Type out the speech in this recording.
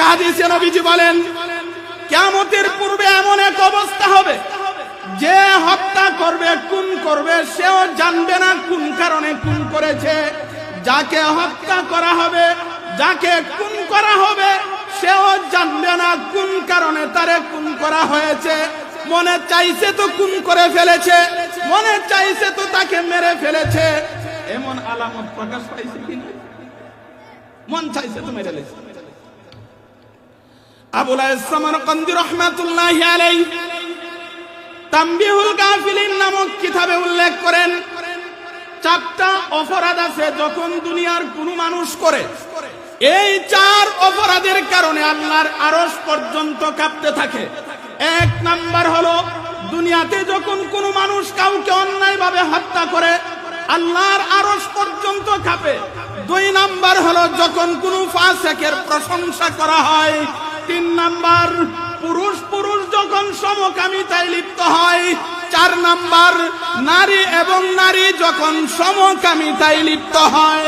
হাদিসে নবীজি বলেন, কিয়ামতের পূর্বে এমন এক অবস্থা হবে, যে হত্যা করবে, খুন করবে, সেও জানবে না কোন কারণে খুন করেছে। যাকে হত্যা করা হবে, যাকে খুন করা হবে, সেও জানবে না কোন কারণে তারে খুন করা হয়েছে। মনে চাইছে তো খুন করে ফেলেছে, মনে চাইছে তো তাকে মেরে ফেলেছে। এমন আলামত প্রকাশ পাইছে কিনা? মন চাইছে তো মেরে ফেলেছে। আবুল আইস সামারকান্দি রাহমাতুল্লাহি আলাইহি তামবিহুল গাফিলিন নামক কিতাবে উল্লেখ করেন, 4টা অপরাধ আছে যখন দুনিয়ার কোন মানুষ করে, এই 4 অপরাধের কারণে আল্লাহর আরশ পর্যন্ত কাঁপতে থাকে। 1 নাম্বার হলো, দুনিয়াতে যখন কোন মানুষ কাউকে অন্যায়ভাবে হত্যা করে, আল্লাহর আরশ পর্যন্ত কাঁপে। 2 নাম্বার হলো, যখন কোন ফাসিকের প্রশংসা করা হয়। 3 নাম্বার, পুরুষ পুরুষ যখন সমকামিতায় লিপ্ত হয়। 4 নাম্বার, নারী এবং নারী যখন সমকামিতায় লিপ্ত হয়।